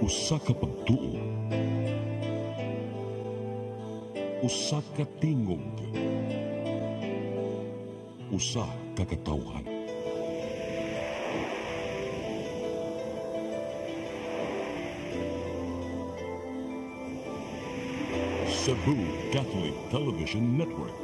Usa ka pagtuo, usa ka tingog, usa ka katawhan. Cebu Catholic Television Network.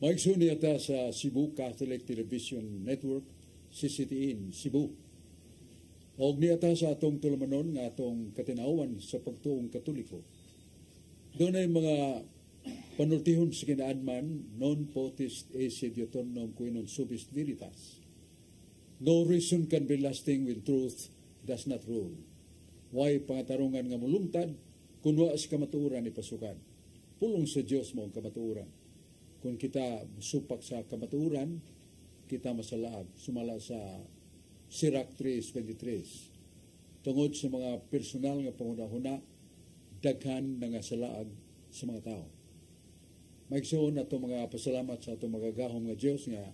Maigsoon niya sa Cebu Catholic Television Network, CCTN Cebu. Og niya sa atong tulumanon nga atong katinawan sa pagtuong Katoliko. Doon ay mga panultihon sa kinaadman, non potest esse diotonum qui non subis veritas. No reason can be lasting when truth does not rule. Why pangatarungan nga mulungtad, kung waas kamatuuran ipasukan. Pulong sa Diyos mo ang kamatuuran. Kung kita supak sa kamatuuran, kita masalaag. Sumala sa Sirach 3:23. Tungod sa mga personal nga pangunahuna, daghan na nga salaag sa mga tao. Maigsoon ato mga pasalamat sa atong magagahom nga Diyos nga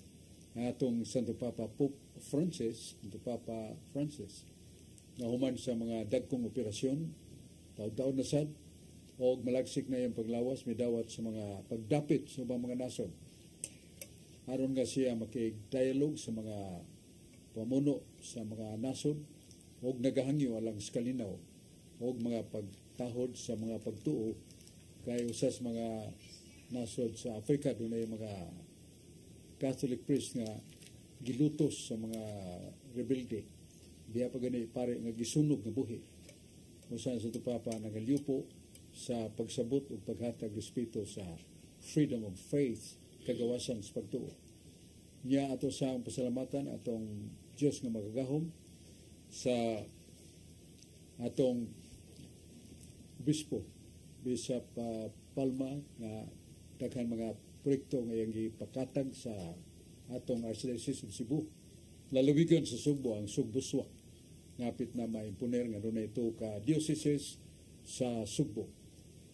atong Santo Papa Pope Francis, na human sa mga dagkong operasyon, taon-taon na sad, o malagsik na yung paglawas, may dawat sa mga pagdapit sa mga nasod. Aron nga siya makig-dialogue sa mga pamuno sa mga nasod, o nagahangyo alang skalinaw, o mga pagtahod sa mga pagtuo, kay usas mga nasod sa Africa, doon ay mga Catholic priest nga gilutos sa mga rebelde. Diya pa gani pare nga gisunog nga buhi. Usan sa Papa nagaliupo sa pagsabot o paghatag respeto sa freedom of faith, kagawasan sa pagtuo. Niya ato sa pasalamatan atong Diyos nga magagahom sa atong Bispo, Bishop Palma, nga daghan mga proyekto nga iyang ipakatag sa atong Archdiocese of Cebu. Lalawigan sa Sugbo ang Sugbuswak. Ngapit na maimpuner nga doon ito ka dioceses sa Sugbo.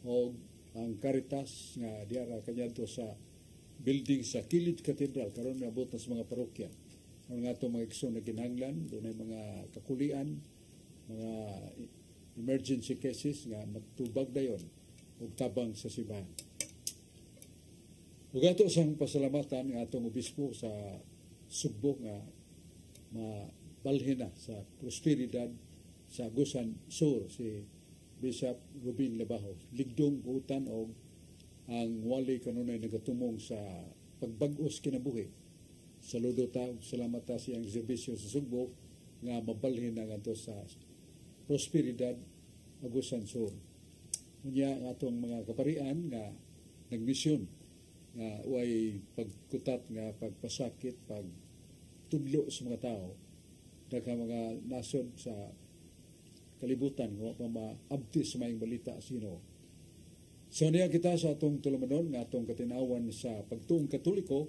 O ang Caritas nga diara kanyanto sa building sa Kilid Cathedral karon naabot na sa mga parokya. Ang nga itong mga ikso na ginanglan, doon ay mga kakulian, mga emergency cases nga magtubag dayon o tabang sa simbahan. Ug ato sang pasalamatan nga atong obispo sa Sugbo nga mabalhin na sa prosperidad sa Agusan Sur, si Bishop Rubin Labajo. Ligdong utan o ang wali kanunay nagatumong sa pagbag-os kinabuhi. Saludo ta, salamat ta siyang exhibition sa Sugbo nga mabalhin na nga sa prosperidad Agusan Sur. Unya ang atong mga kaparian nga nagmisyon nga way pagkutat nga pagpasakit, pagtudlo sa mga tao, daghang mga nasod sa kalibutan nga pa maabti sa mayong balita sino. So niya kita sa atong tulumanon nga atong katinawan sa pagtuong Katoliko.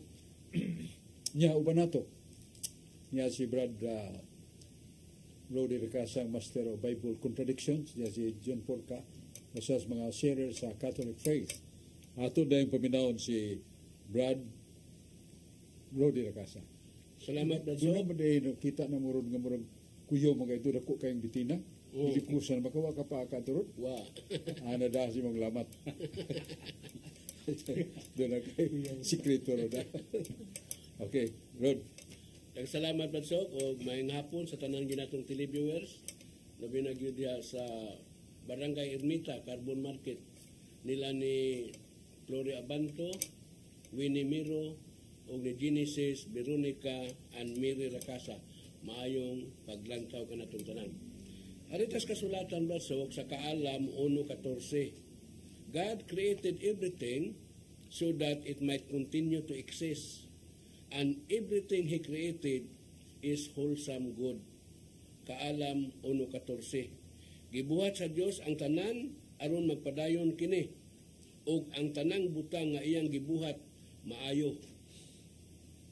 Niya uban nato niya si Brad Rodi Recasang Master of Bible Contradictions, niya si John Porca, usas mga sharer sa Catholic faith. Ato dahil paminahon si Brad Rodi Recasang. Salamat na Doon naman dahil kita na murod nga murag kuyo mga ito dako kayong bitina. Hindi ko saan makawa ka pa akaturot. Wow. Ana da si mong lamat. Doon na kayo sikreto ro da. Okay, Rod. Salamat Badsok o maayong hapon sa tanan ginatong televiewers. Labi na gyud diha sa Barangay Ermita, Carbon Market nila ni Gloria Abanto, Winnie Miro o ni Genesis, Veronica and Mary Racasa. Maayong paglantaw kanatong tanan. Aritas kasulatan Badsok sa Kaalam 1:14. God created everything so that it might continue to exist. And everything He created is wholesome good. Kaalam 1:14. Gibuhat sa Dios ang tanan aron magpadayon kini, ug ang tanang butang nga iyang gibuhat maayo.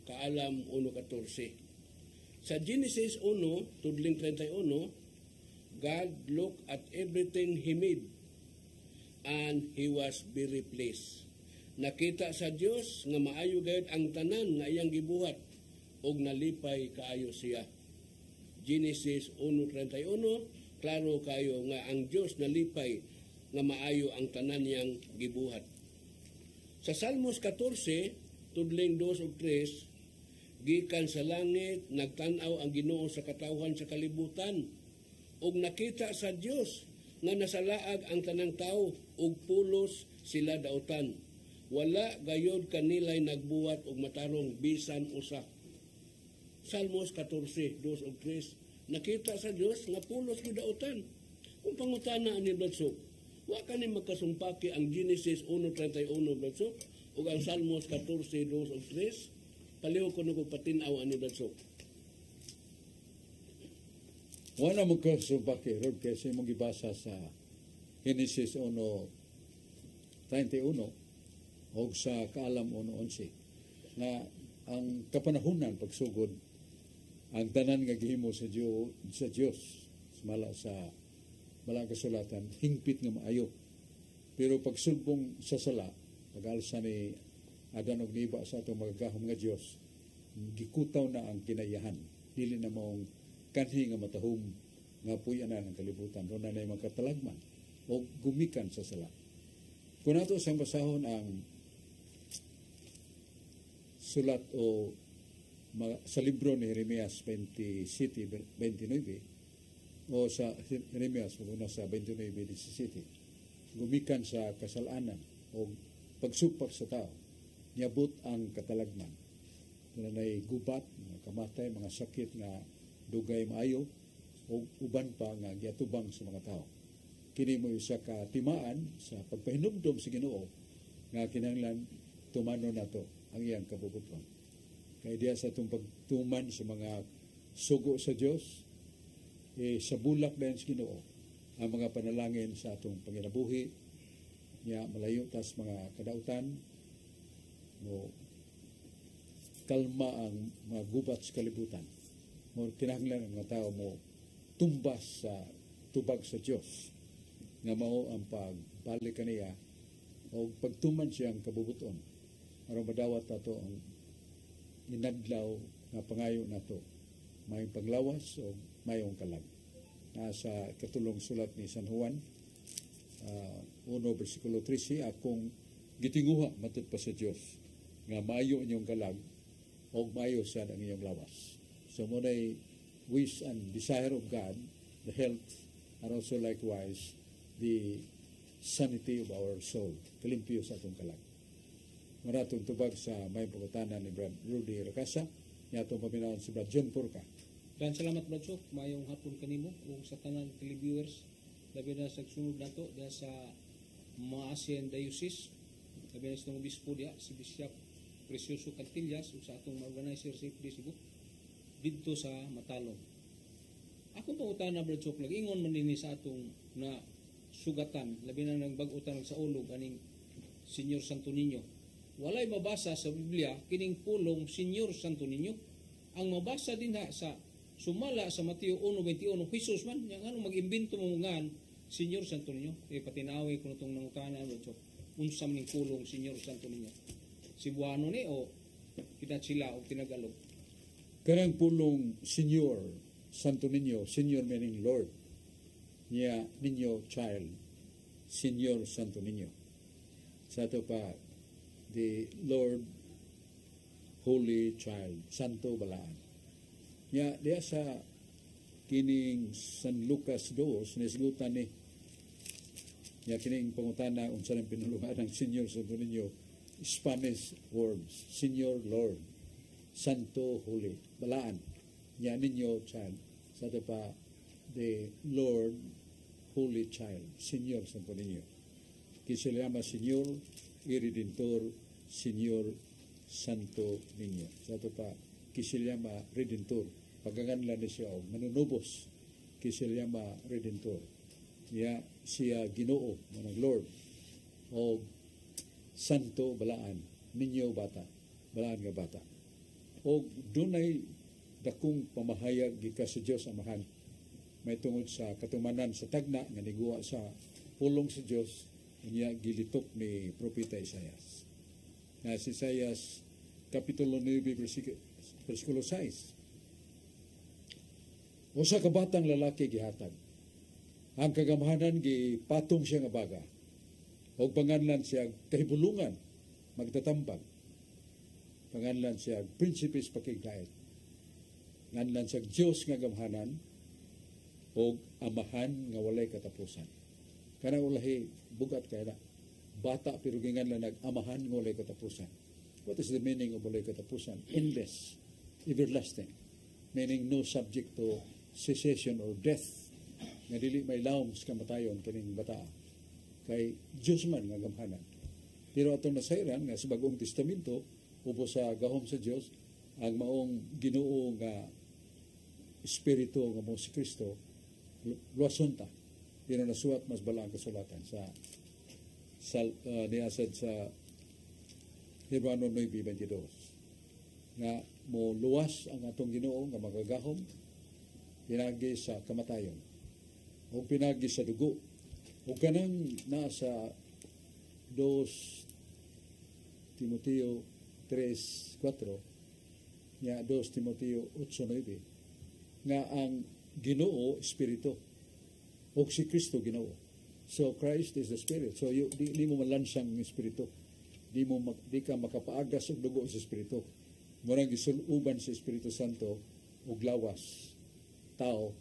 Kaalam 1:14. Sa Genesis 1:31, God looked at everything He made and He was very pleased. Nakita sa Dios nga maayo gayud ang tanan nga iyang gibuhat ug nalipay kaayo siya. Genesis 1:31, klaro kayo nga ang Dios nalipay nga maayo ang tanan niyang gibuhat. Sa Salmos 14, tudling 2 ug 3, gikan sa langit nagtan-aw ang Ginoo sa katawhan sa kalibutan ug nakita sa Dios nga nasalaag ang tanang tawo ug pulos sila dautan. Wala gayod kanilay nagbuhat og matarong bisan usa. Salmos 14, 2 ug 3. Nakita sa Dios nga pulos gidautan. Kung pangutana ani Badsok, wa kani magkasumpaki ang Genesis 1:31 Badsok ug ang Salmos 14, 2 ug 3. Paliw ko nung patin-aw ani Badsok. Wala mo kasumpaki Rod kasi mong gibasa sa Genesis 1:31 o sa Kaalam 1:11 na ang kapanahunan pagsugod ang tanan nga gihimo sa Dios mala sa malang kasulatan hingpit nga maayo, pero pagsubong sa sala pag-alsa ni Adan og Niba sa atong magagahom nga Dios, gikutaw na ang kinayahan, dili na maong kanhi nga matahom nga puy-anan ang kalibutan, ron na magkatalagman o gumikan sa sala. Kung nato sang basahon ang sulat o sa libro ni Jeremias 27:29 o sa Jeremias muna sa 29:17, gumikan sa kasalanan o pagsupak sa tao, niabot ang katalagman. Wala na'y gubat, mga kamatay, mga sakit nga dugay maayo o uban pa nga giatubang sa mga tao. Kini mo isa ka timaan sa pagpahinumdom sa Ginoo nga kinahanglan tumano nato ang iyang kabubuton. Kaya diya sa itong pagtuman sa mga sugo sa Diyos, sa bulak na sa Ginoo, ang mga panalangin sa atong panginabuhi, niya malayo tas mga kadautan, mo kalma ang mga gubat sa kalibutan. Mo kinahanglan ang mga tao mo tumbas sa tubag sa Diyos, nga mao ang pagbalik kaniya o pagtuman siyang kabubuton aron madawat nato ang inadlaw nga pangayo nato, may panglawas o mayong kalag. Nasa katulong sulat ni San Juan 1:13, akong gitinguha matud pa sa Dios nga maayo inyong kalag o maayo sad ang inyong lawas. So munay wish and desire of God, the health, and also likewise the sanity of our soul, kalimpyo sa atong kalag. Maratong tubag sa may pagkutanan ni Brad Rudy Racasa, niya itong paminawon si Brad John Porca. Dan salamat Badsok, mayong hapon kanimo ug sa tanan televiewers, labi na sa sunod nato da sa Maasin Diocese, labi na sa obispo dia si Bishop Precioso Cantillas ug sa atong organizer sa Cebu didto sa Matalon. Ako pangutana Badsok, ingon man dinhi sa atong na sugatan, labi na nang bag-utan sa ulog aning Señor Santo Niño. Walay mabasa sa Biblia kining pulong Señor Santo Niño. Ang mabasa din sa sumala sa Mateo 1:21, Jesus man yang ano mag-imbento mo ngan Señor Santo Niño. Patinawi ko nitong nangutana Badsok, unsam ning pulong Señor Santo Niño. Cebuano ni o kita sila o tinagalog. Karang pulong Señor Santo Niño, Señor meaning Lord, niya Niño child, Señor Santo Niño. Sa ito pa, the Lord Holy Child, Santo Balaan. Ya, diya sa kining San Lucas 2, sinisgutan ni ya kining pangutana unsa nang pinulungan ng Senyor sa ninyo, Spanish words, Senyor, Lord, Santo, Holy, balaan. Ya ninyo, child, sa ito pa, the Lord, Holy Child, Senyor sa ninyo. Kisilama Senyor, Redentor, Senyor, Santo ninyo. Sa ito pa, Kisilama Redentor. Pagkaganlan na siya o manunubos. Kisilama Redentor. Ya, siya Ginoo, manang Lord. O Santo, balaan. Ninyo, bata. Balaan nga bata. O dunay dakong pamahayag gika sa Diyos Amahan. May tungod sa katumanan sa tagna nga niguwa sa pulong sa Diyos niya gilitok ni Propeta Isaias. Na si Isaias Kapitulo 9, versikulo 6. Usa ka batang lalaki gihatag. Ang kagamahanan gipatong siya nga baga. O panganlan siya kahibulungan, magtatambag. Panganlan siya prinsipis pakigdait. Nganlan siya Diyos nga gamhanan o amahan nga walay katapusan. Kanang ulahi bugat kaya na bata pero ginganlan nag-amahan nga walay katapusan. What is the meaning of walay katapusan? Endless, everlasting. Meaning no subject to cessation or death. Nga dili may lawom sa kamatayon kining bata. Kay Diyos man nga gamhanan. Pero atong nasayran nga sa Bagong Testamento upo sa gahom sa Diyos ang maong Ginoo nga Espiritu nga mo si Kristo luwasunta. Pero nasuwat mas bala ang kasulatan sa niyasad sa Hebrano 9:22 nga mo luwas ang atong Ginoo nga magagahom pinagi sa kamatayon o pinagi sa dugo o kanang nasa 2 Timoteo 3:4 nga 2 Timoteo 8:9 nga ang Ginoo Espiritu o si Kristo Ginoo. So Christ is the Spirit. So di mo malansang ng Espiritu. Di ka makapaagas og dugo sa Espiritu. Murang gisuluban sa Espiritu Santo og lawas tao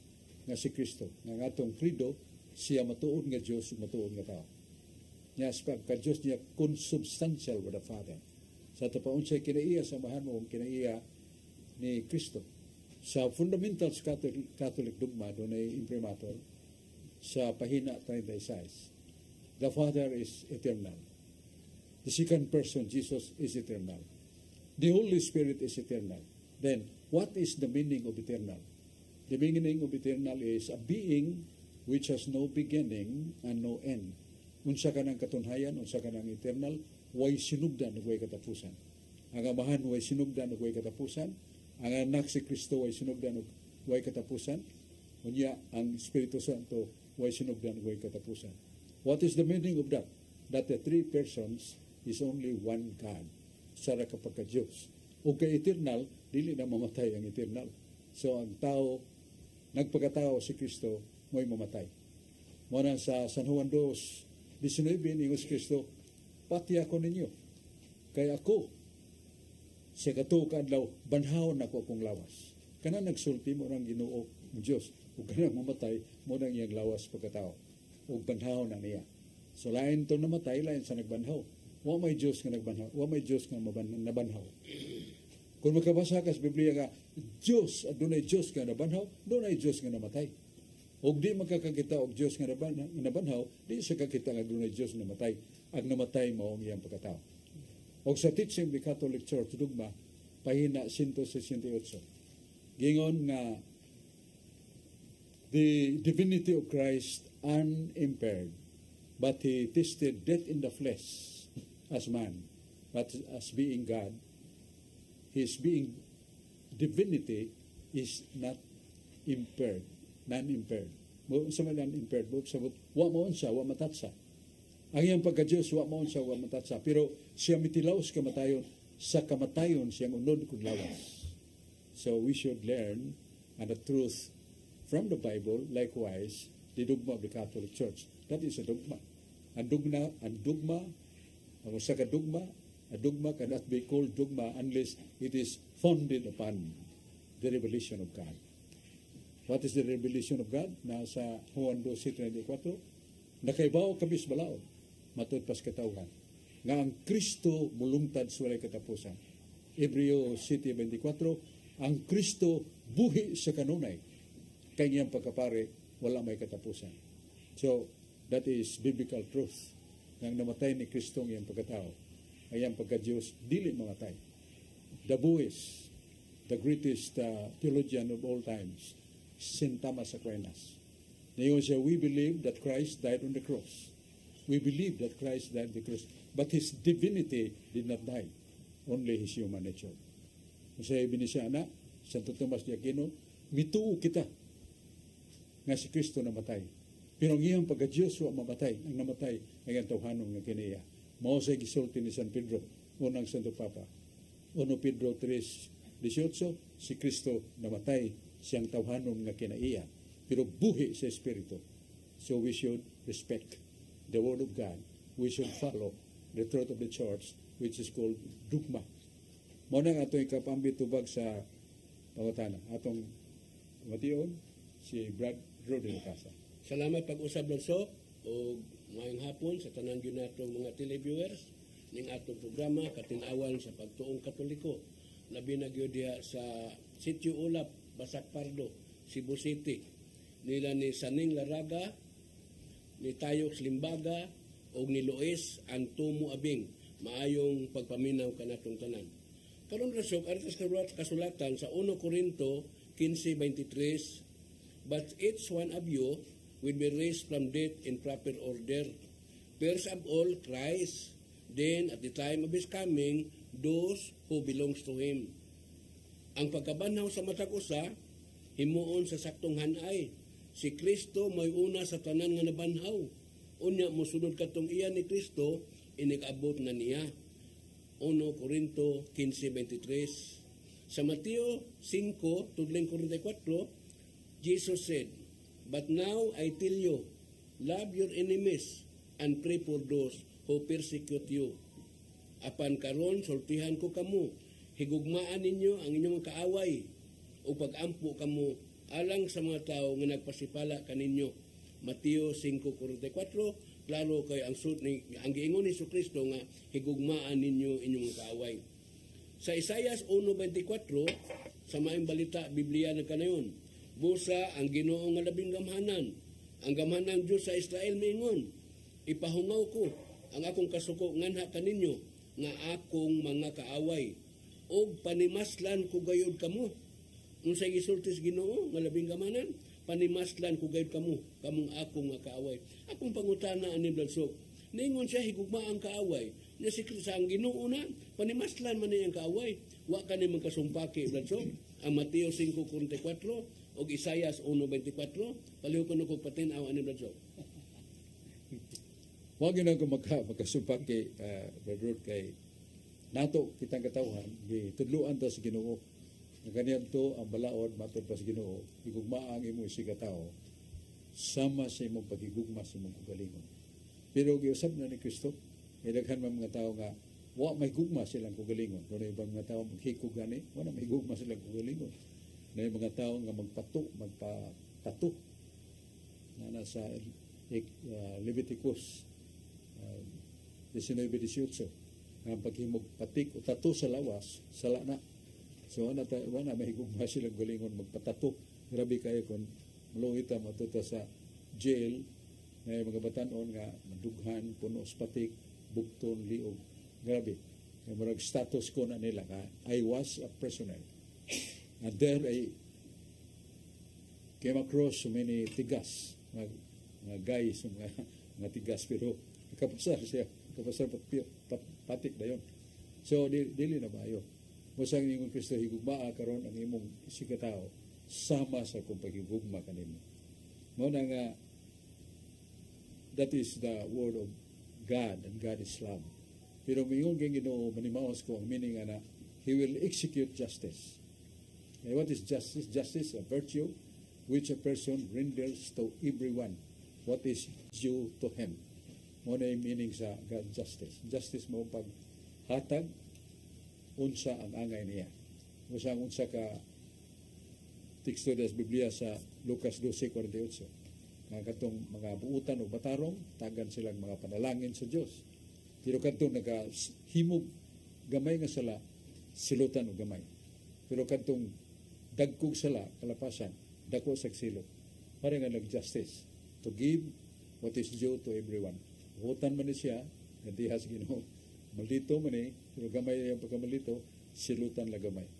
nga si Kristo. Nga atong credo siya matuod nga Dios ug matuod nga tao. Nya sa pagka-Dios niya consubstantial with the Father. Sa tapaon siya kinaiya sa mahan mo kinaiya ni Kristo. Sa fundamentals Catholic dogma doon ay imprimatur sa pahina 36. The Father is eternal. The second person, Jesus, is eternal. The Holy Spirit is eternal. Then, what is the meaning of eternal? The meaning of eternal is a being which has no beginning and no end. Unsa ka ng katunhayan, unsa ka ng eternal, way sinugdan ug way katapusan. Ang amahan way sinugdan ug way katapusan. Ang anak si Kristo way sinugdan ug way katapusan. Unya ang Espiritu Santo way sinugdan ug way katapusan. What is the meaning of that? That the three persons is only one God. Sara ka pagka-Diyos. O kay eternal, dili na mamatay ang eternal. So ang tao, nagpagkatao si Kristo, mo'y mamatay. Muna sa San Juan 2:19, ingos Kristo, pati ako ninyo. Kaya ako, sa katuo kaadlaw, banhaw na ko akong lawas. Kana nagsulti mo ng Ginoo ng Diyos. O kana mamatay, mo nang iyang lawas pagkatao. O banhaw na niya. So lain to namatay, lain sa nagbanhaw. Wa may Diyos nga nagbanhaw. Wa may Diyos nga nabanhaw. Kung makabasa ka sa Biblia nga, Diyos, at doon ay Diyos nga nabanhaw, doon ay Diyos nga namatay. O di makakakita og Diyos nga nabanhaw, di sa kakita nga doon ay Diyos nga namatay. Ang namatay mo ang iyang pagkatao. O sa teaching the Catholic Church, dugma, pahina 168. Gingon nga, the divinity of Christ unimpaired, but he tasted death in the flesh as man, but as being God, his being divinity is not impaired, non-impaired. Sa mga non-impaired, wa mo unsa, wa matatsa. Ang iyang pagka-Diyos, wa mo unsa, wa matatsa. Pero siya mitilaos kamatayon, sa kamatayon siyang unod kung lawas. So we should learn the truth from the Bible, likewise, the dogma of the Catholic Church. That is a dogma. Ang dogma, ang usa ka dogma, a dogma cannot be called dogma unless it is founded upon the revelation of God. What is the revelation of God? Nasa Juan 12:34. Nakaibaw kabis balaod, matod pas katawhan. Nga ang Kristo mulungtad sa walay katapusan. Hebreo 7:24, ang Kristo buhi sa kanunay. Kay ngayang pagkapare, wala may katapusan. So, that is biblical truth. Nang namatay ni Kristo ngayang pagkatao, ayang pagka-Diyos, dili mamatay. The buwis, the greatest theologian of all times, St. Thomas Aquinas. Ngayon siya, we believe that Christ died on the cross. We believe that Christ died on the cross. But His divinity did not die. Only His human nature. Kasi ibig siya, anak, Santo Tomas de Aquino, mituo kita nga si Kristo namatay. Pero ang iyang pagka-Diyos wa mamatay. Ang namatay ay ang tawhanong nga kiniya. Mao sa gisulti ni San Pedro, unang Santo Papa. 1 Pedro 3:18, si Kristo namatay siyang tawhanong nga kinaiya. Pero buhi sa Espiritu. So we should respect the Word of God. We should follow the truth of the Church, which is called dogma. Mao nang atong ikapambit tubag sa pangutana. Atong mation si Brad Rodel Casa. Salamat pag-usab Lonsok o ngayong hapon sa tanan gyud natong mga televiewers ning atong programa Katinawan sa Pagtuong Katoliko. Labi na gyud diha sa Sitio Ulap, Basak Pardo, Cebu City. Nila ni Saning Laraga, ni Tayox Limbaga o ni Lois Antumo Abing. Maayong pagpaminaw kanatong tanan. Karon Lonsok aras kasulatan sa 1 Corinto 15:23, but each one of you will be raised from death in proper order. First of all, Christ. Then, at the time of His coming, those who belongs to Him. Ang pagkabanhaw sa matag usa, himuon sa saktong hanay. Si Kristo may una sa tanan nga nabanhaw. Unya, musunod katong iya ni Kristo, inikabot na niya. 1 Corinto 15:23. Sa Mateo 5, tudling 44, Jesus said, but now I tell you, love your enemies and pray for those who persecute you. Apan karon sultihan ko kamo, higugmaan ninyo ang inyong kaaway o pag-ampo kamo alang sa mga tao nga nagpasipala kaninyo. Mateo 5:44, klaro kay ang ang giingon ni Kristo nga higugmaan ninyo inyong kaaway. Sa Isaias 1:24, sa maayong balita Biblia na kanayon, busa ang Ginoo nga labing gamhanan, ang gamhanang Dios sa Israel miingon, ipahungaw ko ang akong kasuko nganha kaninyo nga akong mga kaaway og panimaslan ko gayud kamo. Unsay gisulti sa Ginoo nga labing gamhanan, panimaslan ko gayud kamo kamong akong nga kaaway. Akong pangutana ani Bladsok, ningon siya higugma ang kaaway. Nya si Kristo ang Ginoo na panimaslan man niyang kaaway. Wa kani man kasumpaki Bladsok. Ang Mateo 5:44 o Isaias 1:24, paliw ko kung patinaw ani Bladsok. Huwag yun ako magkasumpag kay Brother kay nato kitang katawhan, tudluan ta sa Ginoo. Ang ganyan to, ang balaod, matod pa sa Ginoo, higugma ang imo si katao, sama sa imong pagigugma sa imong kagalingon. Pero giusab na ni Kristo, may daghan mga tao nga, wa may gugma silang kagalingon. Kung ibang mga tao maghikog gani, wala may gugma silang kagalingon. Na yung mga tao nga magpatato na nasa Leviticus 19:18 ang paghimog patik o tato sa lawas, sala na. So wala may gugma silang galingon magpatato. Grabe kayo kung maluhita matuta sa jail na yung mga batanon nga madughan, puno sa patik, bugton, liog. Grabe. Yung marag status ko na nila nga, I was a prisoner. And there I came across so many tigas, mga guys, mga tigas, pero kapasar siya, kapasar patik na yun. So, dili na bayo. Musang ingon Kristo, higugmaa karon ang imong sikatao, sama sa kung pagigugma kanimo. Muna nga, that is the word of God, and God is love. Pero mingon kang Ginoo, manimaos ko ang meaning na, He will execute justice. And what is justice? Justice, a virtue which a person renders to everyone what is due to him. Muna yung meaning sa God justice. Justice mo paghatag unsa ang angay niya. Unsa ka teksto das Biblia sa Lucas 12:48. Nga katong mga buutan o batarong, tagan silang mga panalangin sa Dios. Pero katong nagahimog gamay nga sala, silutan o gamay. Pero katong dagkog sala, kalapasan, dako sa silot. Para nga nag-justice to give what is due to everyone. Buutan man ni siya, nagdihas Ginoo. Malito man pero gamay yung pagkamalito, silutan la gamay.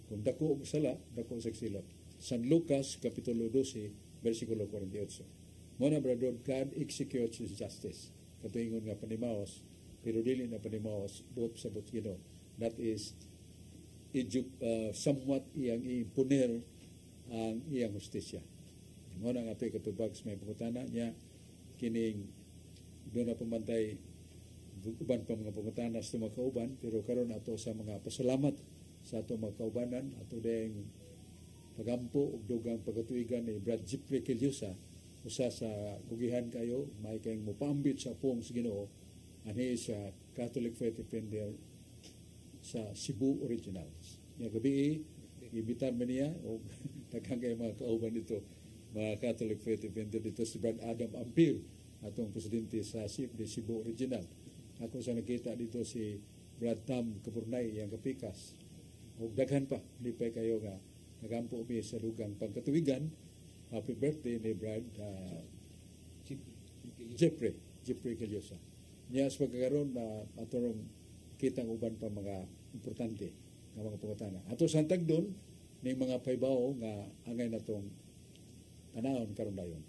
Kung dako og sala, dako sa silot. San Lucas, Kapitulo 12, versikulo 48. Muna, brother, God executes His justice. Katuingon nga panimaos, pero dili na panimaos, buot sa buot Ginoo. That is, somewhat iyang imponer ang iyang justisya. Muna nga ito'y katubag sa may pangutana niya, kining doon na pumantay uban pa mga pangutana sa mga kauban, pero karon ato sa mga pasalamat sa ato mga kaubanan, ato dayang pagampo ug dugang pagatuigan ni Brad Jeffrey Kelyosa, usa sa bugihan kayo, may kayong mupambit sa pong sa Ginoo, and he is a Catholic Faith Defender sa Cebu Originals. Nga gabi, ibitan man niya, o daghang kayo mga kauban dito, mga Catholic Faith Defender dito, si Brad Adam Ampil, atong presidente sa Cebu Original. Ako sa nakita dito si Brad Tam Kapurnay, yang kapikas. O daghan pa, lipay kayo nga, nagampo mi sa lugang pagkatuwigan. Happy birthday ni Brad Jeffrey Kelyosa. Niya sa pagkakaroon na atorong kitang uban pa mga importante nga mga pangutana. Ato sa tagdon ning mga paybaw nga angay natong panahon karon dayon.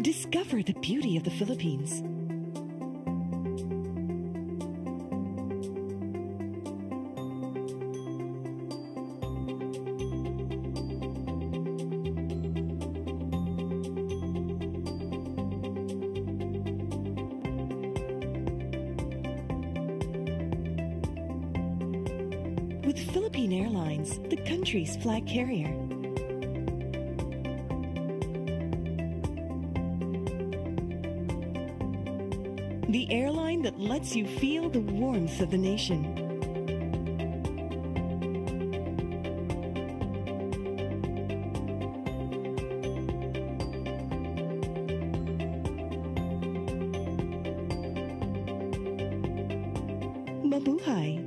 Discover the beauty of the Philippines. With Philippine Airlines, the country's flag carrier. The airline that lets you feel the warmth of the nation. Mabuhay!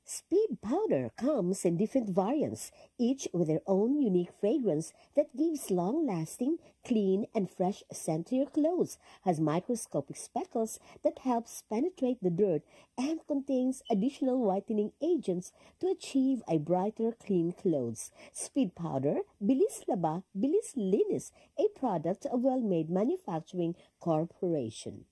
Speed powder comes in different variants, each with their own unique fragrance that gives long-lasting, clean, and fresh scent to your clothes, has microscopic speckles that helps penetrate the dirt, and contains additional whitening agents to achieve a brighter, clean clothes. Speed powder, Bilis Laba, Bilis Linis, a product of Well-Made Manufacturing Corporation.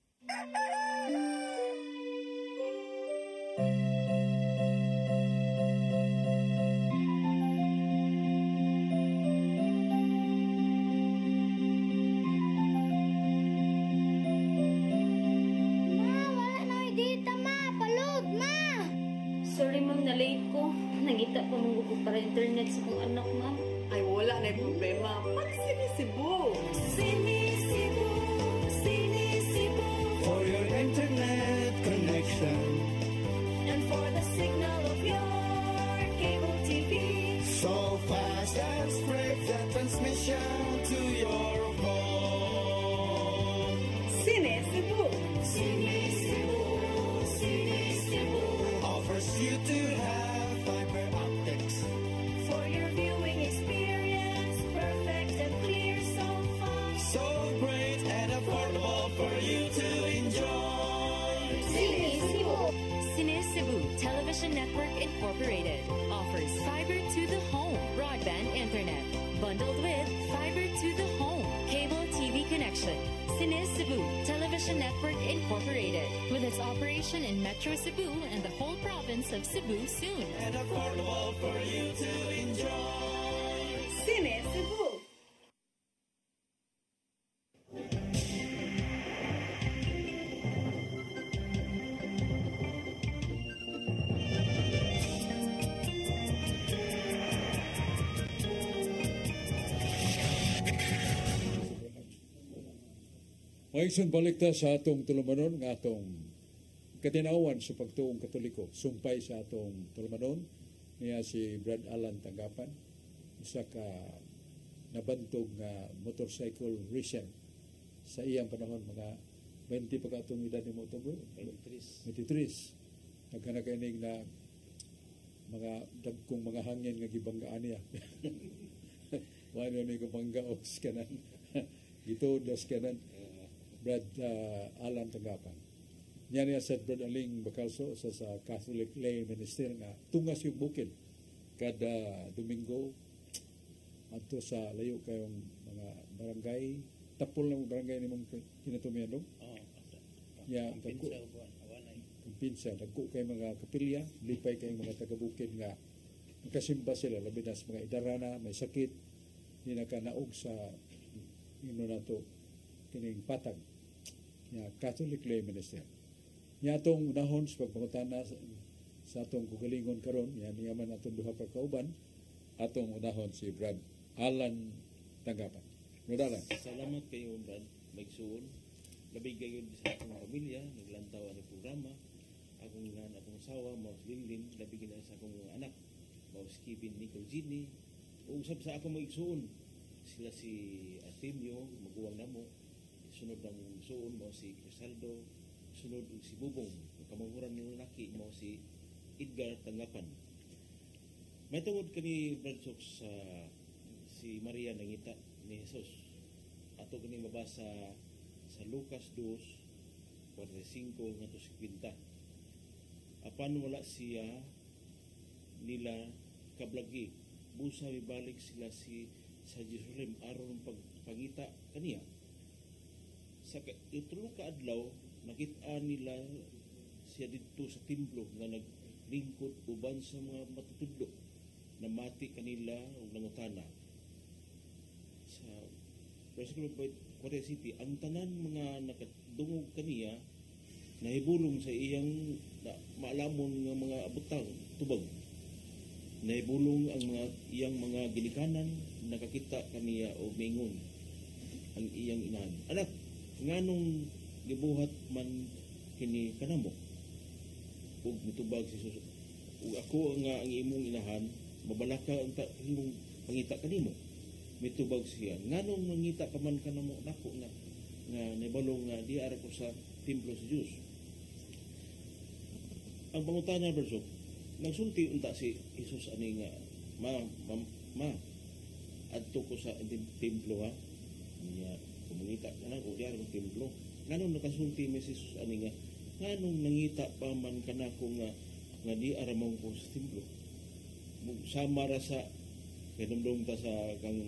Sorry ma'am, na-late ko. Nangita pa mong gugog para internet sa kong anak ma'am. Ay, wala na yung problema. Pag-sinisibo! Sinisibo, Sinisibo, For your internet connection, and for the signal of your cable TV. so fast and straight the transmission to your home. Sinisibo! Sinisibo, Sinisibo, Offers you to have fiber optics. for your viewing experience, perfect and clear so fast. So great and affordable for you to enjoy. Sinisibo. Cine Cebu Television Network Incorporated offers fiber to the home broadband internet bundled with fiber to the home cable TV connection. Cine Cebu Television Network Incorporated, with its operation in Metro Cebu and the whole province of Cebu soon. And affordable for you to enjoy. Sinisibo! Maigsoon balik ta sa atong tulumanon nga atong katinawan sa pagtuong Katoliko. Sumpay sa atong tulumanon niya si Brad Alan Tanggapan, isa ka nabantog nga motorcycle racer sa iyang panahon, mga 20 pa katong edad ni mo ito, bro? 23. Nagkanakainig na mga dagkong mga hangin nga gibanggaan niya. Wala na yung bangga o skanan. Gito das kanan. Brad Alan Tanggapan. Niya niya sa Brad Aling Bacalso sa Catholic Lay Minister nga tungas yung bukid kada Domingo adto sa layo kayong mga barangay, tapol ng barangay ni mong kinatumian dong. Ya, pinsa dagko kay mga kapilya, lipay kay mga taga-bukid nga nakasimba sila labi na sa mga idarana, may sakit, di nakanaog sa nato kining patag ya Catholic Lay Minister. Nya atong unahon sa pagpangutana sa atong kugalingon karon, yan niya man atong duha ka kauban, atong unahon si Brad Alan Tanggapan. Brad, salamat kayo, Brad Magsuon. Labig kayo sa akong pamilya, naglantaw ang programa. Akong ilan, akong asawa, Maus Linlin, labig na sa akong mga anak, Maus Kevin, Nicole Ginny. Usap sa akong magsuon, sila si Artemio, maguwang na mo, sunod ng suon mo si Crisaldo, sunod si Bubong, kamanguran ng lalaki mo si Edgar Tanggapan. May tungod ka ni Brad Sox sa si Maria nangita ni Jesus. Ato kani mabasa sa Lucas 2:45 ngadto 50. Apan wala siya nila kablagi, busa ibalik sila sa Jerusalem aron pagpangita kaniya. Sa itulo ka adlaw nakita nila siya dito sa templo nga naglingkod uban sa mga matutudlo na mati kanila og nangutana. Sa versikulo 40, ang tanan mga nakadungog kaniya nahibulong sa iyang maalamon nga mga abutang tubag. Nahibulong ang mga iyang mga ginikanan, nakakita kaniya o mingon ang iyang inahan. Anak, nganong gibuhat man kini kanamo? Ug mitubag si Jesus, ug ako nga ang imong inahan, mabalaka ang imong pangita kanimo. Mitubag siya, nganong mangita ka man kanamo nako nga nabalong nga di ara ko sa templo sa Dios. Ang pangutana verso, nagsulti unta si Jesus ani nga ma adto ko sa templo ha. Niya kumangita kana ko di ara ko templo. Nganong nakasulti mi si Jesus ani nga nganong nangita pa man kanako nga di ara mo ko sa templo. Sama ra sa kinumdum ta sa kang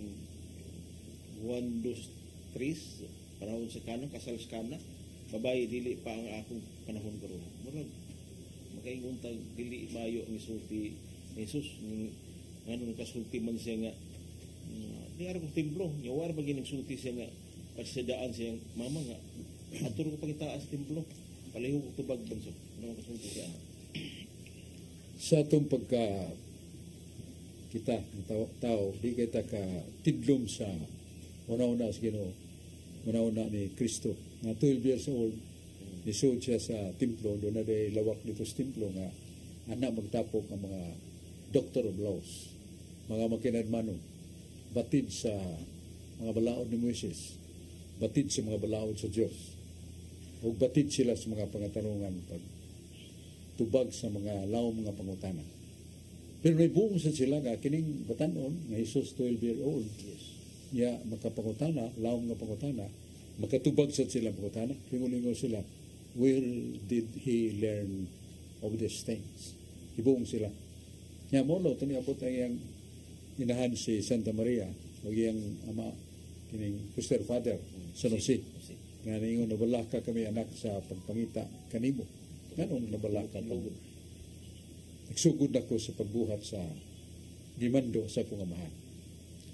1, 2, 3 panahon sa kana, kasal sa kana, babae dili pa ang akong panahon karon. Murag makaingon ta dili mayo ang isulti ni Jesus ngano nakasulti man siya nga di ara kong templo, nya war ba ginagsulti siya nga pagsadaan siya mama nga aturo ko pangitaas templo paliho ko tubag banso nang kasulti siya. Sa atong pagka kita tao di kita ka tidlom sa una-una sa Ginoo, una-una ni Kristo nga 12 years old nisud siya sa templo, doon na day lawak dito sa templo nga anak magtapok ang mga doctor of laws, mga makinadmano, batid sa mga balaod ni Moises, batid sa mga balaod sa Dios, ug batid sila sa mga pangatanungan pag tubag sa mga lawom mga pangutana. Pero may buong sa sila nga kining batanon nga Jesus 12-year-old. Yes. Ya makapangutana, lawom nga pangutana, makatubag sa sila pangutana. Lingon-lingon sila, where did he learn of these things? Ibuong sila. Ya molo tani abot ang iyang inahan si Santa Maria, ug iyang ama kining Foster Father San Jose. Nga ningon nabala ka kami anak sa pagpangita kanimo. Nganong nabala ka mo? Nagsugod ako sa pagbuhat sa gimando sa akong amahan.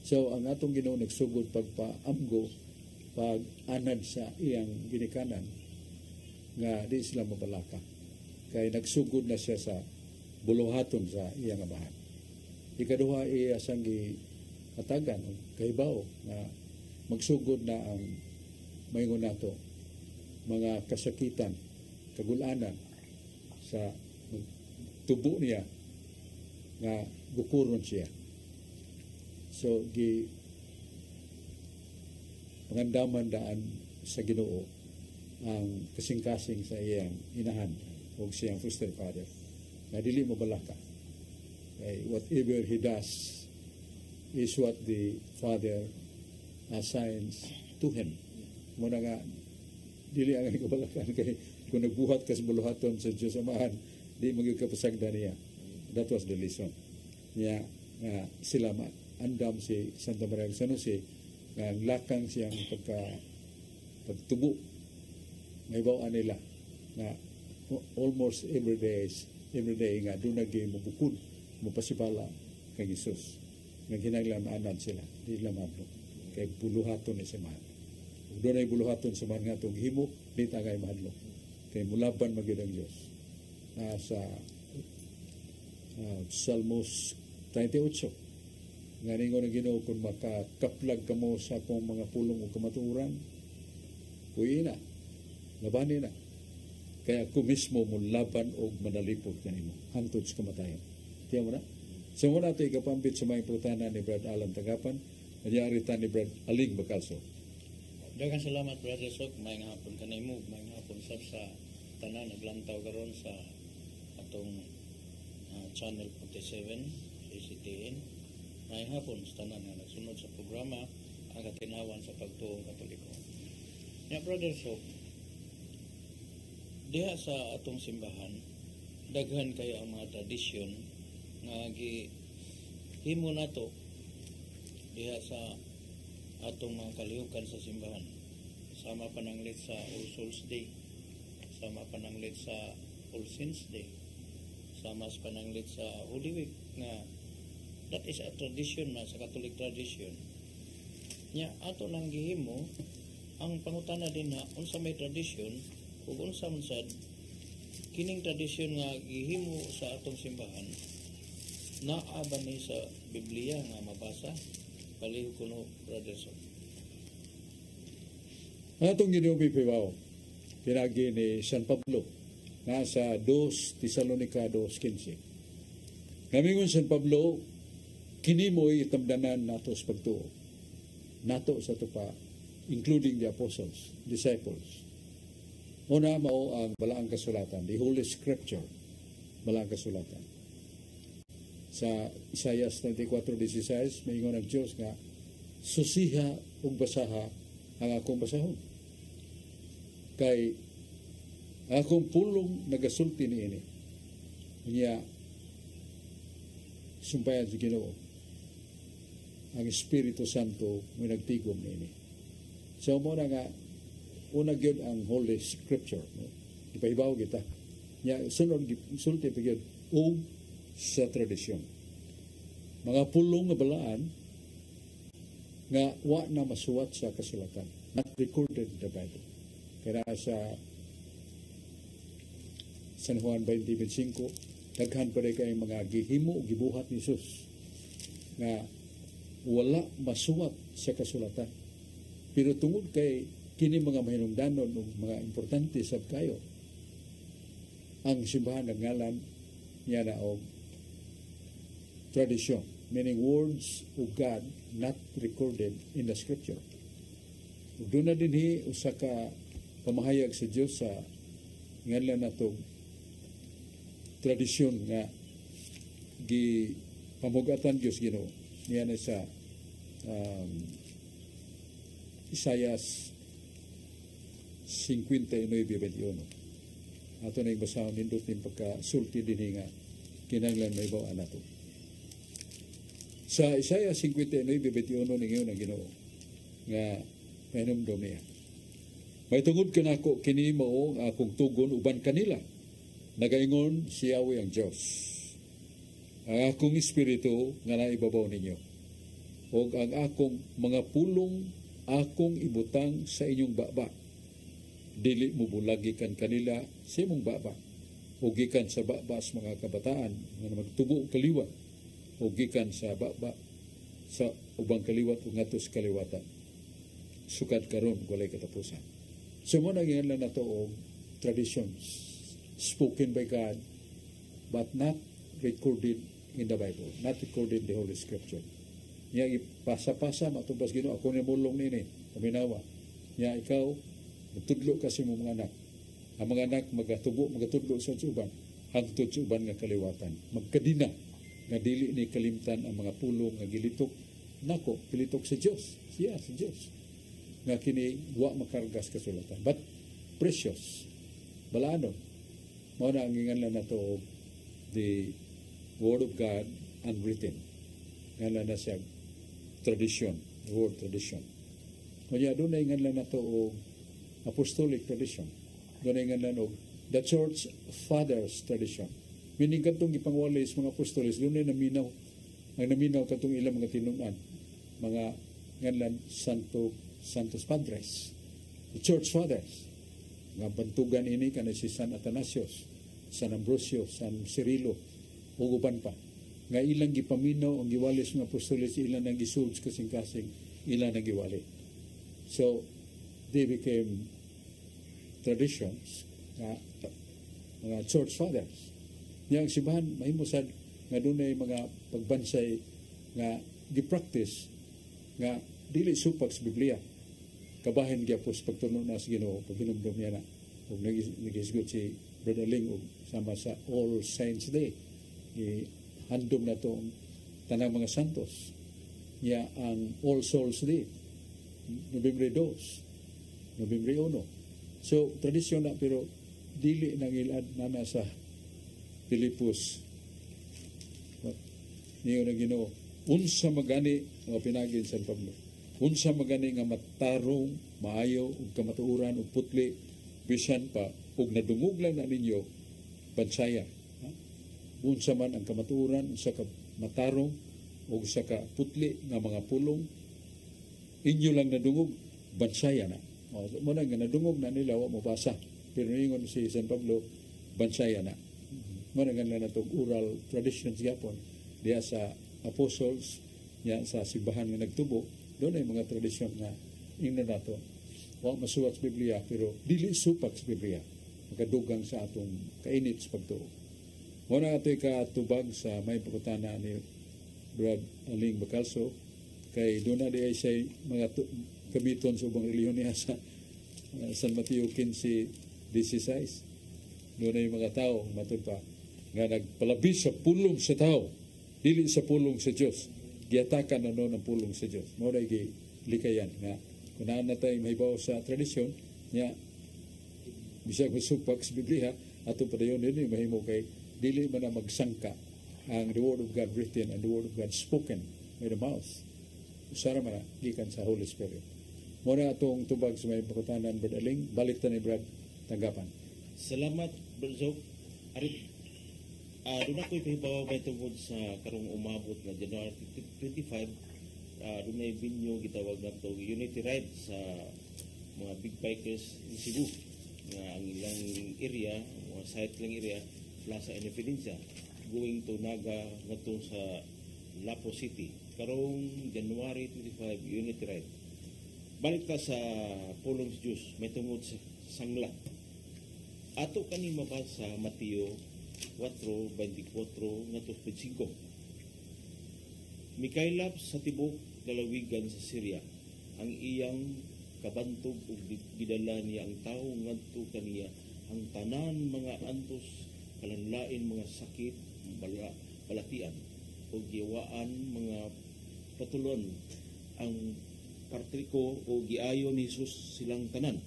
So, ang atong Ginoo nagsugod pagpaamgo, pag-anad sa iyang ginikanan, nga di sila mabalaka. Kaya nagsugod na siya sa buluhaton sa iyang amahan. Ikaduha iya sang gihatagan, kahibaw, na magsugod na ang maingon nato mga kasakitan, kagulanan sa tubo niya nga gukuron siya. So pangandaman daan sa Ginoo ang kasing-kasing sa iyang inahan o siyang foster father. Na dili mo balaka. Whatever he does is what the Father assigns to him. Muna nga, dili ang kabalakan kay kung nagbuhat ka sa buluhaton sa Diyos Amahan, di magkapasagda niya. That was the lesson. Niya, sila andam si Santa Maria San Jose, nga lakang siyang pagtubo. May bawaan nila na almost every day nga doon naging mabukod, mapasipala kay Jesus. Naghinaglanaanan sila, di lamang kay buluhaton ni Samahan. Kung doon ay buluhaton sa mga itong himo, di tagay mahadlo. Kay mulaban magyud ang Diyos. Sa Salmos 38, nga ningon ang Ginoo, kung makakaplag ka mo sa akong mga pulong o kamaturan, puwi na, labanin na. Kaya ako mismo mo laban o manalipod kanimo hangtod sa kamatayan. Tiyan mo na? So muna ito ikapambit sa mga importana ni Brad Alan Tagapan, nagyari ta ni Brad Aling Bacalso. Daghang salamat, Brother Sok. Mayang hapon kanimo, mayang hapon sab sa tanan naglantaw karon sa atong Channel 47 CCTN. Mayang hapon sa tanan nga nagsunod sa programa ang katinawan sa pagtuong Katoliko. Ya, Brother Sok, diha sa atong simbahan, daghan kayo ang mga tradisyon nga gihimo nato diha sa atong mga kalihukan sa simbahan. Sama pananglit sa All Souls Day, sama pananglit sa All Saints Day, sama pananglit sa Holy Week, nga that is a tradition na sa Catholic tradition. Nya ato nang gihimo ang pangutana din na unsa may tradition ug unsa man sad kining tradisyon nga gihimo sa atong simbahan naa ba ni sa Biblia nga mabasa palihog kuno, Brother Sok. Atong Ginoo pipibaw pinagi ni San Pablo nasa 2 Tesalonica 2:15. Ngamingon San Pablo, kini mo'y itamdanan nato sa pagtuo nato sa tupa, including the apostles, disciples. Una mao ang balaang kasulatan, the Holy Scripture, balaang kasulatan. Sa Isaiah 34:16, maingon ang Diyos nga, susiha ug basaha ang akong basahon. Kay akong pulong nagasulti niini. Niya, sumpayan sa Ginoo, ang Espiritu Santo may nagtigom niini. So mo na nga, una gyud ang Holy Scripture, no? Ipahibaw kita. Nya sunod sulti pa gyud og sa tradisyon. Mga pulong nga balaan nga wa na masuwat sa kasulatan, not recorded in the Bible. Kaya sa San Juan 20:25, daghan pa rin kay mga gihimo gibuhat ni Jesus nga wala masuwat sa kasulatan. Pero tungod kay kini mga mahinungdanon o mga importante sab kayo, ang simbahan ng ngalan niya na og tradition, meaning words of God not recorded in the Scripture. Ug doon na dinhi usa ka pamahayag sa Dios sa ngalan natong tradisyon nga gi pamugatan Dios Ginoo niya na sa Isaiah 59:21. Ato na yung basahon nindot yung pagkasulti din nga kinanglan may bawaan nato. Sa Isaiah 59:21 ninyo na Ginoo nga pahinumdom niya. May tungod ka na ako, kini mao ang akong tugon uban kanila. Nagaingon si Yahweh ang Diyos. Ang akong espiritu nga naibabaw ninyo. O ang akong mga pulong akong ibutang sa inyong baba. Dili mo bulagikan kanila sa imong baba. O gikan sa baba sa mga kabataan nga magtubo og kaliwat. O gikan sa baba sa ubang kaliwat o ngatos kaliwatan. Sukad karon walay katapusan. So mo naging lang na to og traditions spoken by God but not recorded in the Bible, not recorded in the Holy Scripture. Niya ipasa-pasa matubas Ginoo ako ni mulong nini paminawa. Niya ikaw magtudlo kasi mo mga anak. Ang mga anak magatudlo sa uban hangtod sa uban nga kaliwatan. Magkadina nga dili ni kalimtan ang mga pulong nga gilitok nako pilitok sa Dios. Siya sa Dios. Nga kini wa makargas kasulatan. But precious. Balanon. Mao na ang inganlan nato the Word of God unwritten. Ngalan na siya tradition, the word tradition. Kaya doon na inganlan na to o apostolic tradition. Doon na inganlan o the church fathers tradition. Meaning katong ipangwalis mga apostoles, doon na naminaw. Ang naminaw katong ilang mga tinunan. Mga nganlan Santos Padres. The church fathers. Mga bantugan ini kanay si San Athanasius, San Ambrosio, San Cirilo, o uban pa. Nga ilang gipaminaw ang giwalis ng apostoles, ilang nang gisulds kasing-kasing, ilang nang giwali. So, they became traditions, mga church fathers. Yang sibahan, mahimusad, nga doon ay mga pagbansay nga gipractice, nga dili supak sa Biblia. Kabahin gyapos pagtuno na sa Ginoo, paghinumdum niya na, o nagisgot si Brother Ling, o sama sa All Saints Day, handom na to tanang mga santos niya ang All Souls Day Nobyembre 2 Nobyembre 1. So tradisyon na pero dili nang ilad na nasa Pilipos niyo na Ginoo unsa magani nga pinagin San Pablo, unsa magani nga matarong maayo ug kamatuoran ug putli bisan pa ug nadungog lang na ninyo pansaya. Unsa man ang kamatuoran, unsa ka matarong o unsa ka putli nga mga pulong, inyo lang nadungog, bansaya na. Mo na nga nadungog na nila, wa mo basa. Pero ingon si San Pablo, bansaya na. Mo na nga na itong oral traditions yapon diya sa apostles, niya sa simbahan nga nagtubo, doon ay mga tradisyon nga ingno na to. Wa masuwat sa Biblia, pero dili supak sa Biblia. Magadugang sa atong kainit sa pagtuo. Muna ito katubag sa may pagkutana ni Brad Aling Bacalso kay doon na di ay siya mga kabiton sa ubang reliyon niya sa San Mateo 15:16. Doon na yung mga tao matod pa nga nagpalabis sa pulong sa tao, dili sa pulong sa Diyos. Giatakan na noon ang pulong sa Diyos. Muna yung likayan nga kung naan na tayo mahibaw sa tradisyon niya bisag masupak sa Biblia ato pa dayon din mahimo kay dili man na magsangka ang the Word of God written and the Word of God spoken by the mouth. Usara man na, gikan sa Holy Spirit. Muna atong tubag sa may pakutanan, Brad Aling, balik ta ni Brad, tanggapan. Salamat, Brad Zog. Doon ako'y pahibawa may tungkol sa karong umabot na January 25, doon ay binyo gitawag na ito Unity Ride sa mga big bikers in Cebu. Ang ilang area, mga cycling area, Plaza Independencia, going to Naga ngatong sa Lapu City. Karong January 25, Unity Ride. Balik ta sa Pulong Diyos, may tungod sa Sangla. Ato kani mabasa sa Mateo 4:24 ngatong 25. Mikaylap sa tibok lalawigan sa Syria, ang iyang kabantog ug gidala niya ang tawo ngadto kaniya ang tanan mga antos kalanlain mga sakit balatian o giwaan mga patulon ang partriko o giayo ni Jesus silang tanan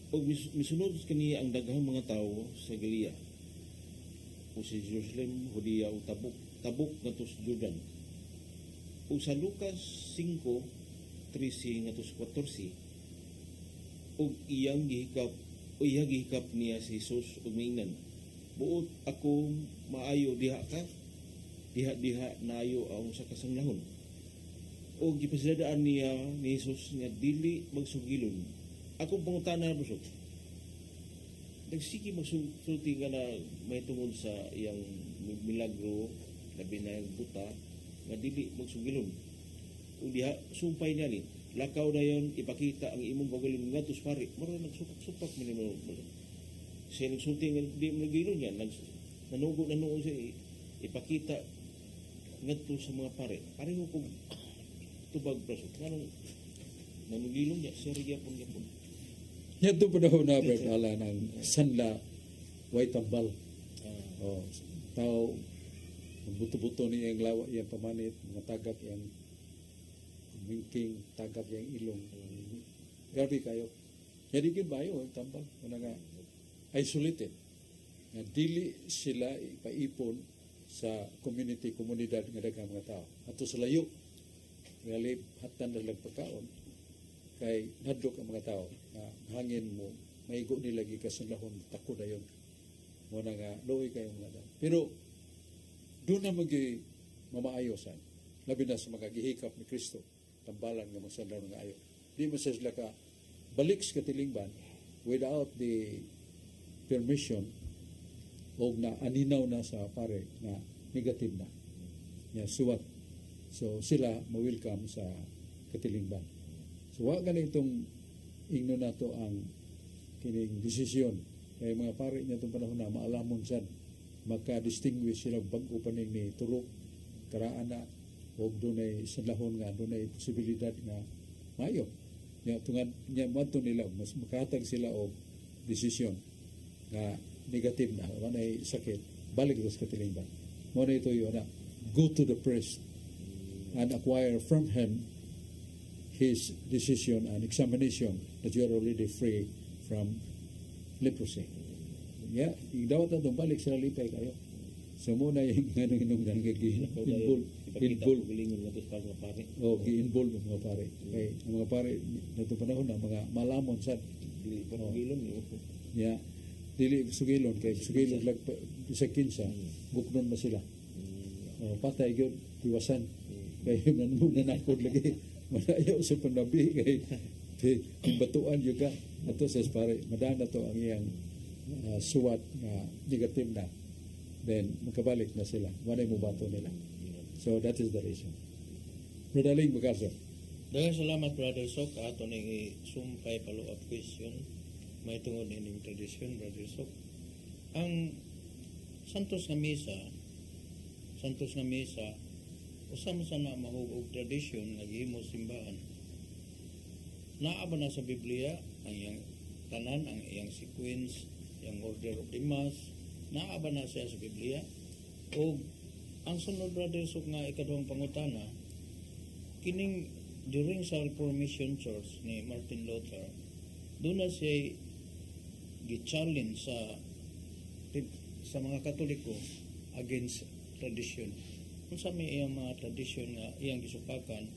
o misunod kaniya ang daghang mga tawo sa Galilea o sa Jerusalem, Judea o tabuk ngadto sa Jordan o sa Lucas 5:13 ngadto sa 14 o iyang gihikap o ihagihikap niya si Jesus ug miingnan, buot ako maayo diha ka, diha naayo ang sa kasanglahon. O gipasidaan niya ni Jesus nga dili magsugilon. Ako pangutana mo so. Nagsige magsulti nga na may tungod sa iyang milagro labi na yung buta nga dili magsugilon. O diha sumpay niya ni lakaw na yon ipakita ang imong pagaling nga tus pare mura nagsupak-supak mo siya nagsulti nga di mo nagilo niya nanugo siya ipakita ngadto sa mga pare pareho kog tubag praso nganong nanugilo niya siya rin yapon Yan doon po na Brad ala ng sanla way tambal. Tao buto-buto ni yang lawa yang pamanit mga tagak yang mingking tagak yang ilong grabe kayo jadi gid bayo ang tambal nga isolated nga dili sila ipaipon sa komunidad nga daghang mga tao ato sa layo gali hatan na lang pagkaon kay nadlok ang mga tao hangin mo maigo nila gikasunlahon tako dayon mo na nga luoy kayo mga tao pero doon na mamaayosan labi na sa mga gihikap ni Kristo tambalan nga masandaw nga ayo di mo sa sila ka balik sa katilingban without the permission o na aninaw na sa pare na negative na suwat so sila ma-welcome sa katilingban so wa ganitong ingno nato ang kining desisyon kay mga pare niya itong panahon na maalamon sad maka-distinguish sila bag-o paning ni turok karaan na o dunay sanlahon nga dunay posibilidad nga mayo nya tungod nya madto nila mas makatag sila og desisyon nga negative na wanay sakit balik sa katilingban mo na ito yun na go to the priest and acquire from him his decision and examination that you are already free from leprosy. Yeah, idawat na balik sila lipay kayo. So muna yung ganong gi-involve gi-involve mga pare. Kay ang mga pare nato panahon na mga malamon sad dili panagilon yeah. Dili sugilon kay sugilon lag sa kinsa buknon na sila. Patay gyud tiwasan. Kay nanakod lagi malayo sa panabi kay batuan yung ka ato sa pare madana to ang iyang suwat na negative na then makabalik na sila wanay mo bato nila so that is the reason Brother Ling Bukaso Daghang salamat Brother Sok ato ning sumpay follow up question may tungod ining tradisyon Brother Sok ang Santos nga misa usam sa na mahugog tradisyon nga gihimo simbahan naa ba na sa Biblia ang iyang tanan ang iyang sequence ang order of the mass naa ba na siya sa Biblia o ang sunod Brother Sok nga ikaduhang pangutana kining during sa Reformation Church ni Martin Luther doon na siya gi-challenge sa mga Katoliko against tradition kung sa may iyang mga tradisyon nga iyang gisupakan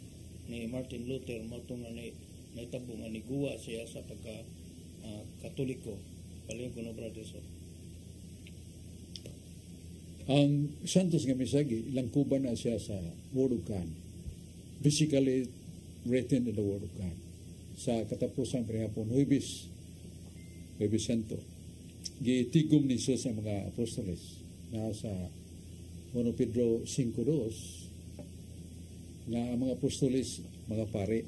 ni Martin Luther mato nga naitabo nga niguwa siya sa pagka Katoliko palihog ko na Brother Sok ang Santos nga misagi langkuban na siya sa Word of God basically written in the Word of God sa katapusang prehapon Huwebes Santo gitigom ni siya sa mga apostoles na sa 1 Pedro 5:2 nga ang mga apostoles mga pare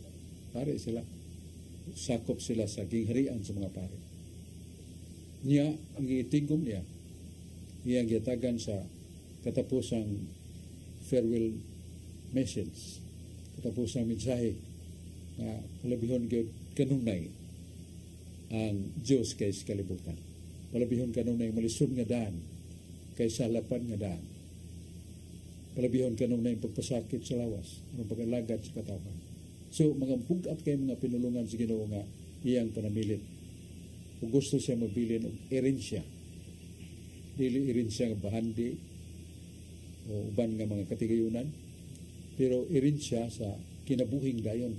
sila sakop sila sa gingharian sa mga pare niya ang gitigom niya iyang gitagan sa katapusang farewell message katapusang mensahe na palabihon kanunay ang Diyos kay sa kalibutan palabihon kanunay malisod nga daan kay sa halapan nga daan palabihon kanunay pagpasakit sa lawas ang pag-alagad sa katawan so mga bugat kay mga pinulungan sa Ginoo nga iyang panamilit kung gusto siya mabilin og erensya dili erensya nga bahandi o uban nga mga katigayunan pero erensya sa kinabuhing dayon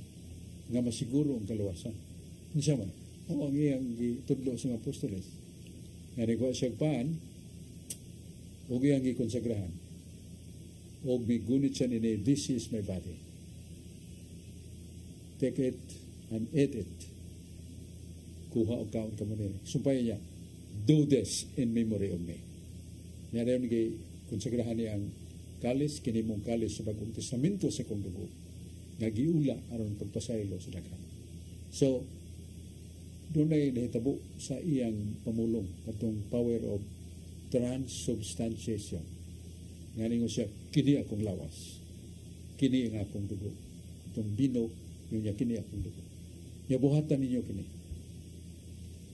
nga masiguro ang kaluwasan unsa man o ang iyang gitudlo sa mga apostoles nga nagwa siya paan o iyang gikonsagrahan o migunit siya nini this is my body take it and eat it kuha o kaon ka mo nini sumpay niya do this in memory of me. Meron kay konsagrahan niya ang kalis, kini mong kalis sa bagong testamento sa kong dugo. nga giula aron pagpasaylo sa daghan. So dunay nahitabo sa iyang pamulong katong power of transubstantiation. Nga ningo siya, kini akong lawas, kini ang akong dugo. Itong bino, yun niya, kini akong dugo. Niya buhatan ninyo kini.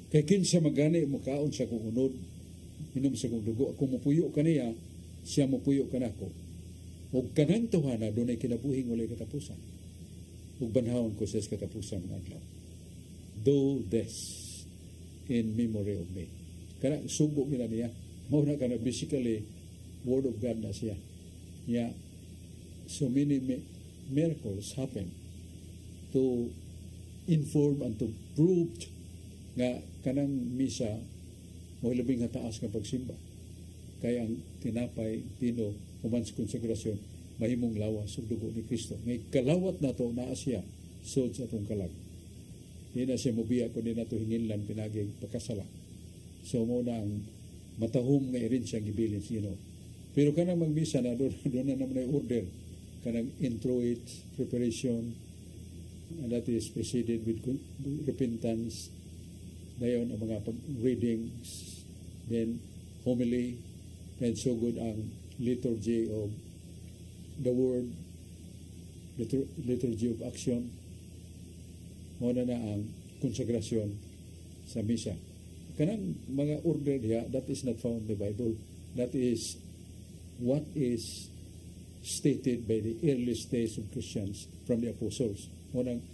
Kay kinsa magani mukaon sa kong unod, minom sa kong dugo, ako mupuyo kaniya, siya mupuyo kanako. Ug kanang tuhana dunay kinabuhing walay katapusan. Ug banhawon ko sa katapusan ng adlaw. Do this in memory of me. Kana subo nila niya. Mao na kana basically word of God na siya. Yeah. So many miracles happen to inform and to prove nga kanang misa mo labing hataas nga pagsimba. Kaya ang tinapay, pino, human sa konsekrasyon, mahimong lawas ug dugo ni Kristo. Ngay kalawat nato naa siya sud sa atong kalag. Di na siya mubiya kundi nato hinginlan pinaging pagkasala. So mo na ang matahom nga irin siya gibilin sino. Pero kanang magmisa na doon na naman ay order kanang introit, preparation, and that is preceded with repentance. Dayon ang mga readings, then homily, and so good ang liturgy of the word, liturgy of action. Muna na ang konsekrasyon sa misa. Kanang mga order diya, that is not found in the Bible. That is what is stated by the earliest days of Christians from the apostles. Munang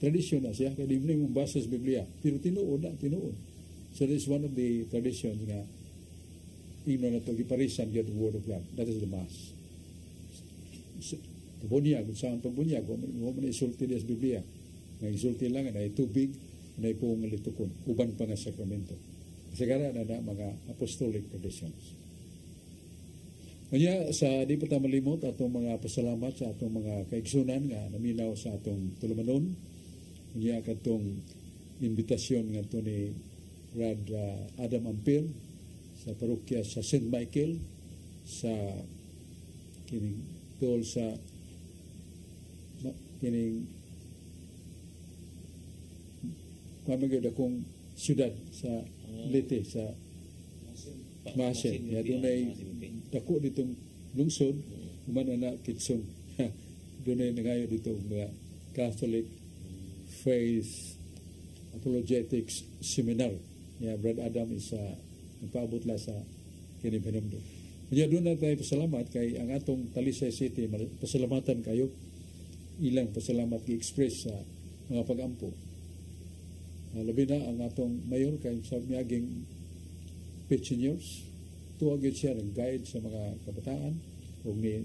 tradisyon na siya, kaya di mo basa sa Biblia. Pero tinuod na, tinuod. So this is one of the traditions nga ingno na ito, giparisan the word of God. That is the Mass. Bunyag, kung saan pagbunyag, huwag mo na isulti sa Biblia. Nag-isulti lang na tubig, na ipong litukon, uban pa nga sakramento. Sigara na mga apostolic traditions. Kanya sa di pa ta malimot atong mga pasalamat sa atong mga kaigsunan nga naminaw sa atong tulumanon. Kanya katong imbitasyon nga to ni Brad Adam Ampir sa parokya sa St. Michael sa kining tol sa kining pamagod akong syudad sa Leyte sa Masen. Ya dunay dako ditong lungsod human na Kitson. Dunay nangayo dito mga Catholic Faith Apologetics Seminar. Ya Brad Adam is nagpaabot la sa kini pinamdo. Kaya doon na tayo pasalamat kay ang atong Talisay City, pasalamatan kayo. Ilang pasalamat i-express sa mga pag-ampo. Labi na ang atong mayor kay sa miyaging pensioners. Tuwagin siya ng guide sa mga kabataan o ni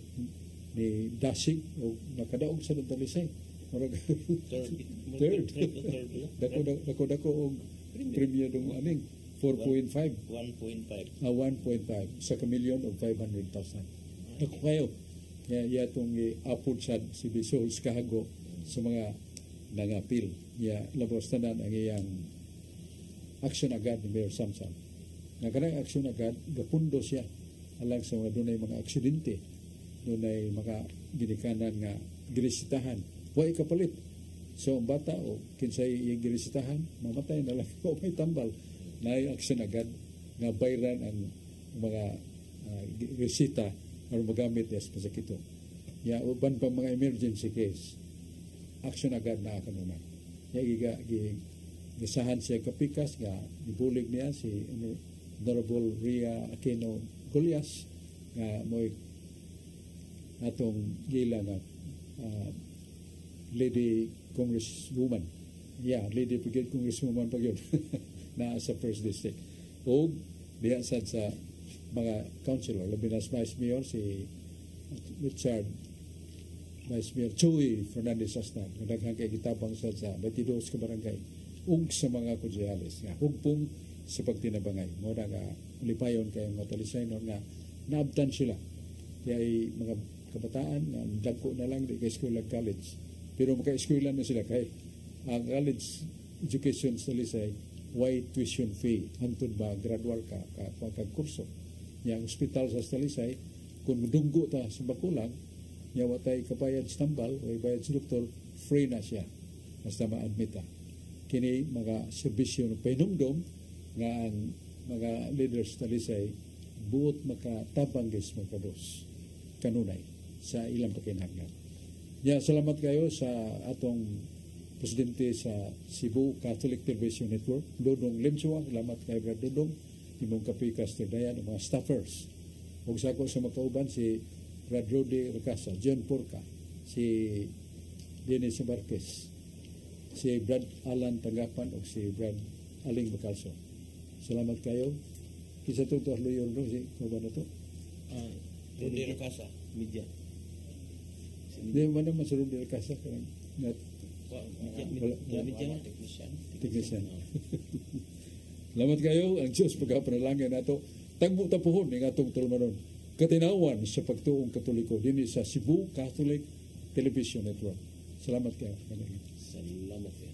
Dasig o nakadaog sa Talisay. Third. Dako og premium dong aning 4.5. 1.5 sa kamilyon of 500,000. Ako kayo. Kaya itong apod sa si Bisol Kahago sa mga nangapil. Ya labos tanan ang iyang action agad ni Mayor Samsam. Nga kanang action agad, gapundo siya alang sa mga dunay mga aksidente, dunay mga ginikanan nga ginisitahan. Huwag kapalit. So ang bata o kinsay iyang ginisitahan, mamatay na lang o may tambal. Na action agad nga bayran ang mga resita o magamit yes pasakito. Ya uban pa mga emergency case. Action agad na kanuna. Ya gisahan siya kapikas nga nibulig niya si Honorable Ria Aquino Golias nga mo'y atong gila nga Lady Congresswoman. Yeah, Lady Brigade Congresswoman pag yun na sa First District. O diya sa mga councilor, labi na Vice Mayor si Richard Vice Mayor Chuy Fernandez Astan, nagdaghang kay gitabang sa 22 ka barangay ug sa mga konsehalis nga hugpong sa pagtinabangay. Mo na nga lipayon kay mga Talisaynon nga naabtan sila. Kaya mga kabataan nga dagko na lang di kay school ag college. Pero maka-eskwela na sila kay ang college education sa Talisay why tuition fee hantod ba gradual ka kurso. Yang hospital sa Talisay kung mudunggo ta sa bakulang nya watay kabayad sa tambal o bayad sa doktor, free na siya basta ma-admita. Kini mga serbisyo ng painumdom nga ang mga leaders talisay buot makatabang gis makados kanunay sa ilang pakinahanglan. Ya, salamat kayo sa atong presidente sa Cebu Catholic Television Network, Dodong Limsua. Salamat kay Brad Dodong, imong kapikas Dayan, mga staffers. Ug sa ako sa makauban si Brad Rodi Recasa, John Porca, si Dennis Barquez, si Brad Alan Tanggapan o si Brad Aling Bacalso. Salamat kayo. Kisa ito luyon no si kauban na to? Rodi Recasa. Media. Di man naman sa Rodi Recasa. Technician. Salamat kayo. Ang Diyos pagkapanalangin nato. Tagbo tapuhon ng atong tulmanon. Katinawan sa pagtuong Katoliko din sa Cebu Catholic Television Network. Salamat kayo. Salamat kayo.